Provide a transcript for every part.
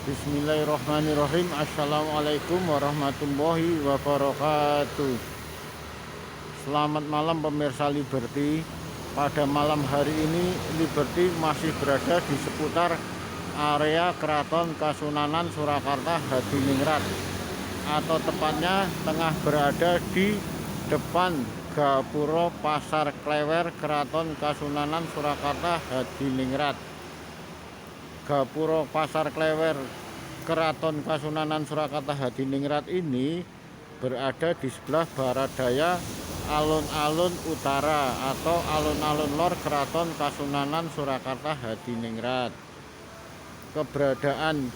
Bismillahirrahmanirrahim. Assalamualaikum warahmatullahi wabarakatuh. Selamat malam pemirsa Liberty. Pada malam hari ini Liberty masih berada di seputar area Keraton Kasunanan Surakarta Hadiningrat, atau tepatnya tengah berada di depan Gapuro Pasar Klewer Keraton Kasunanan Surakarta Hadiningrat. Gapuro Pasar Klewer Keraton Kasunanan Surakarta Hadiningrat ini berada di sebelah barat daya alun-alun utara atau alun-alun lor Keraton Kasunanan Surakarta Hadiningrat. Keberadaan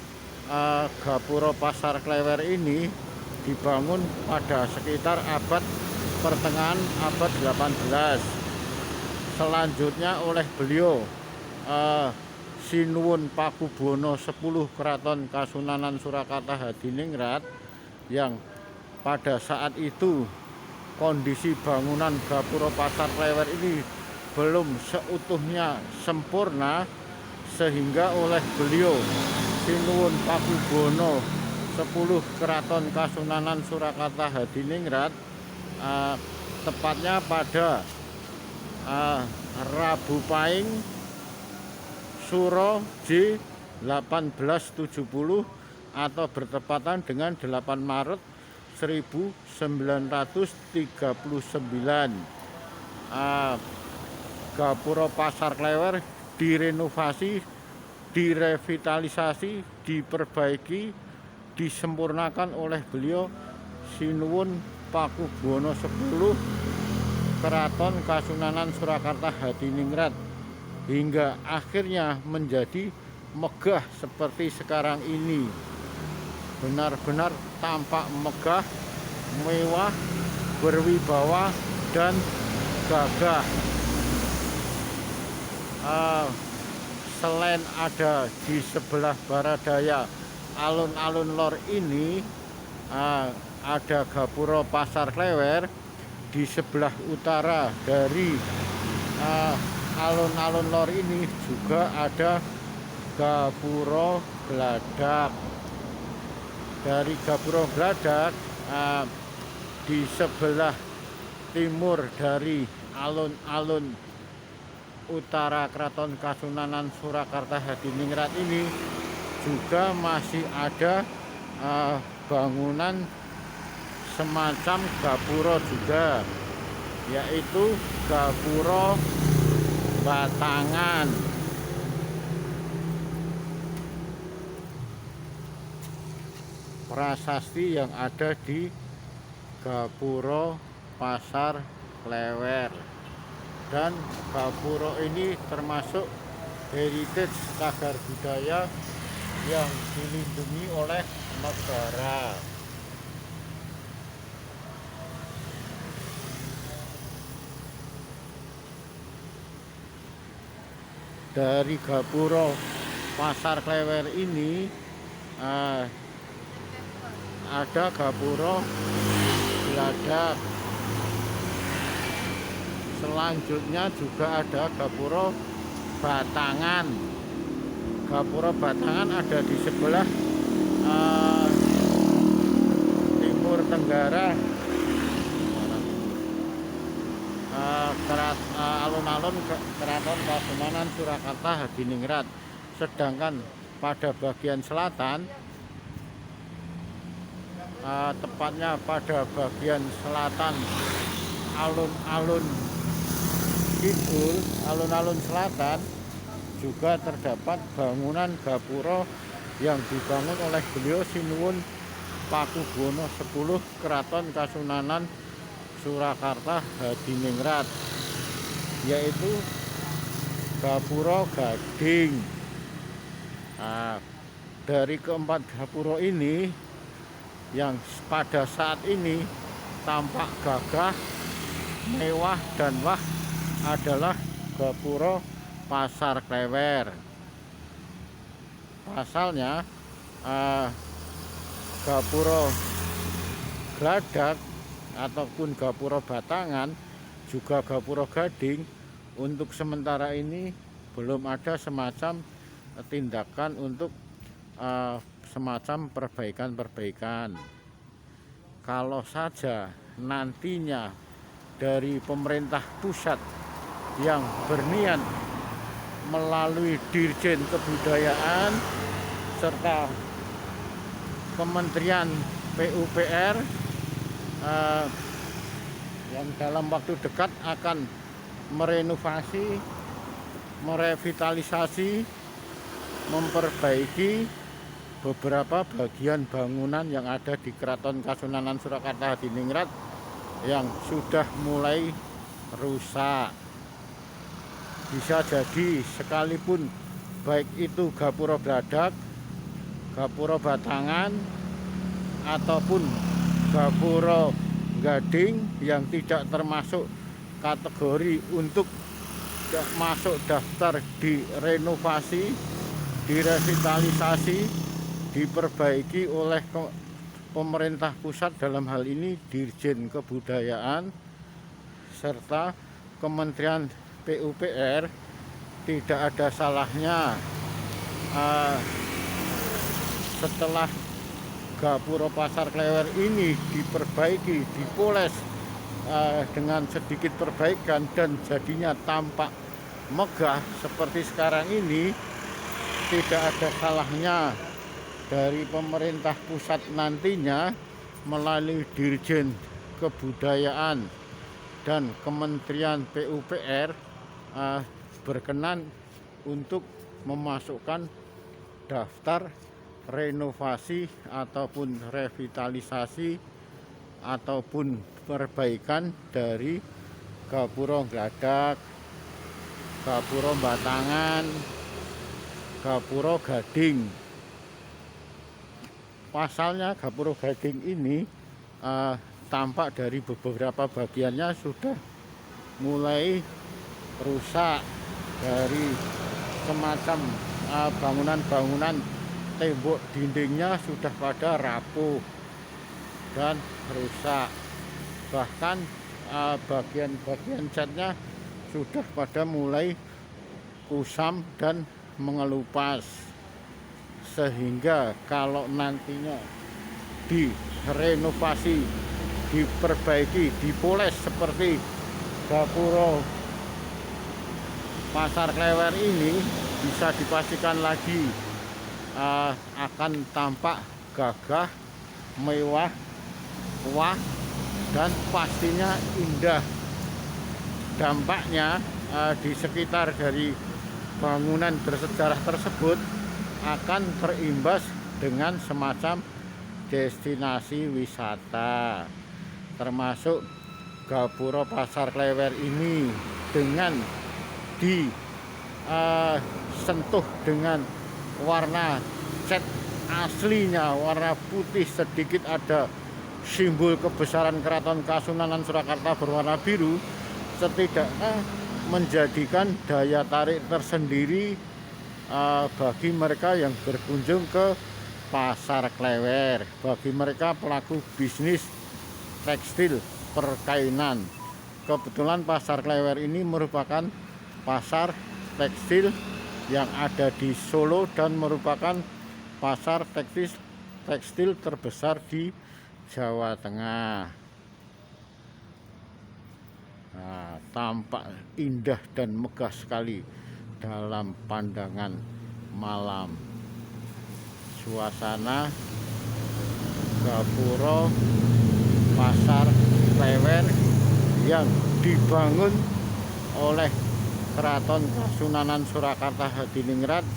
Gapuro Pasar Klewer ini dibangun pada sekitar abad pertengahan abad 18. Selanjutnya oleh beliau Sinuwun Pakubono 10 Keraton Kasunanan Surakarta Hadiningrat, yang pada saat itu kondisi bangunan Gapuro Pasar Klewer ini belum seutuhnya sempurna, sehingga oleh beliau Sinuwun Pakubono 10 Keraton Kasunanan Surakarta Hadiningrat tepatnya pada Rabu Pahing Suro J 1870 atau bertepatan dengan 8 Maret 1939. Gapuro Pasar Klewer direnovasi, direvitalisasi, diperbaiki, disempurnakan oleh beliau Sinuwun Pakubono 10 Keraton Kasunanan Surakarta Hadiningrat, hingga akhirnya menjadi megah seperti sekarang ini. Benar-benar tampak megah, mewah, berwibawa, dan gagah. Selain ada di sebelah barat daya alun-alun lor ini, ada Gapuro Pasar Klewer. Di sebelah utara dari alun-alun lor ini juga ada Gapuro Gladak. Dari Gapuro Gladak, di sebelah timur dari alun-alun utara Keraton Kasunanan Surakarta Hadiningrat ini juga masih ada bangunan semacam gapuro juga, yaitu Gapuro Batangan. Prasasti yang ada di Gapuro Pasar Klewer, dan Gapuro ini termasuk heritage cagar budaya yang dilindungi oleh negara. Dari Gapuro Pasar Klewer ini ada Gapuro Gladak. Selanjutnya juga ada Gapuro Batangan. Gapuro Batangan ada di sebelah timur tenggara alun-alun Keraton Kasunanan Surakarta Hadiningrat. Sedangkan pada bagian selatan, tepatnya pada bagian selatan alun-alun kidul, alun-alun selatan, juga terdapat bangunan Gapuro yang dibangun oleh beliau Sinuwun Pakubono 10 Keraton Kasunanan Surakarta Hadiningrat, yaitu Gapuro Gading. Dari keempat Gapuro ini, yang pada saat ini tampak gagah, mewah, dan wah adalah Gapuro Pasar Klewer. Pasalnya Gapuro Gladak ataupun Gapuro Batangan, juga Gapuro Gading, untuk sementara ini belum ada semacam tindakan untuk semacam perbaikan-perbaikan. Kalau saja nantinya dari pemerintah pusat yang berniat melalui Dirjen Kebudayaan serta Kementerian PUPR yang dalam waktu dekat akan merenovasi, merevitalisasi, memperbaiki beberapa bagian bangunan yang ada di Keraton Kasunanan Surakarta Hadiningrat yang sudah mulai rusak. Bisa jadi sekalipun baik itu Gapura Bladak, Gapura Batangan, ataupun Gapura Gading yang tidak termasuk kategori untuk masuk daftar direnovasi, direvitalisasi, diperbaiki oleh pemerintah pusat, dalam hal ini Dirjen Kebudayaan serta Kementerian PUPR, tidak ada salahnya setelah Gapura Pasar Klewer ini diperbaiki, dipoles dengan sedikit perbaikan dan jadinya tampak megah seperti sekarang ini, tidak ada salahnya dari pemerintah pusat nantinya melalui Dirjen Kebudayaan dan Kementerian PUPR berkenan untuk memasukkan daftar renovasi ataupun revitalisasi ataupun perbaikan dari Gapura Bladak, Gapura Batangan, Gapura Gading. Pasalnya Gapura Gading ini tampak dari beberapa bagiannya sudah mulai rusak, dari semacam bangunan-bangunan tembok dindingnya sudah pada rapuh dan rusak, bahkan bagian-bagian catnya sudah pada mulai kusam dan mengelupas, sehingga kalau nantinya direnovasi, diperbaiki, dipoles seperti Gapura Pasar Klewer ini, bisa dipastikan lagi akan tampak gagah, mewah, wah, dan pastinya indah. Dampaknya di sekitar dari bangunan bersejarah tersebut akan terimbas dengan semacam destinasi wisata, termasuk Gapura Pasar Klewer ini dengan disentuh dengan warna cat aslinya, warna putih, sedikit ada simbol kebesaran Keraton Kasunanan Surakarta berwarna biru, setidaknya menjadikan daya tarik tersendiri bagi mereka yang berkunjung ke Pasar Klewer, bagi mereka pelaku bisnis tekstil perkainan. Kebetulan Pasar Klewer ini merupakan pasar tekstil yang ada di Solo dan merupakan pasar tekstil terbesar di Jawa Tengah. Nah, tampak indah dan megah sekali dalam pandangan malam. Suasana Gapura Pasar Klewer yang dibangun oleh Keraton Kasunanan Surakarta Hadiningrat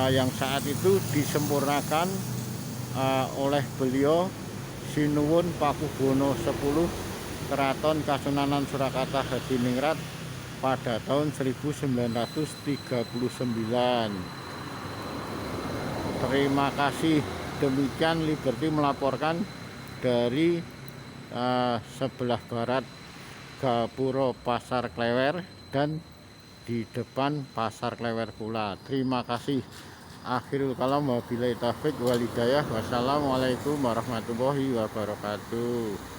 yang saat itu disempurnakan oleh beliau Sinuwun Pakubono X Keraton Kasunanan Surakarta Hadiningrat pada tahun 1939. Terima kasih. Demikian Liberty melaporkan dari sebelah barat Gapura Pasar Klewer dan di depan Pasar Klewer pula. Terima kasih. Akhirul kalam, wabillahi taufik wal hidayah. Wassalamualaikum warahmatullahi wabarakatuh.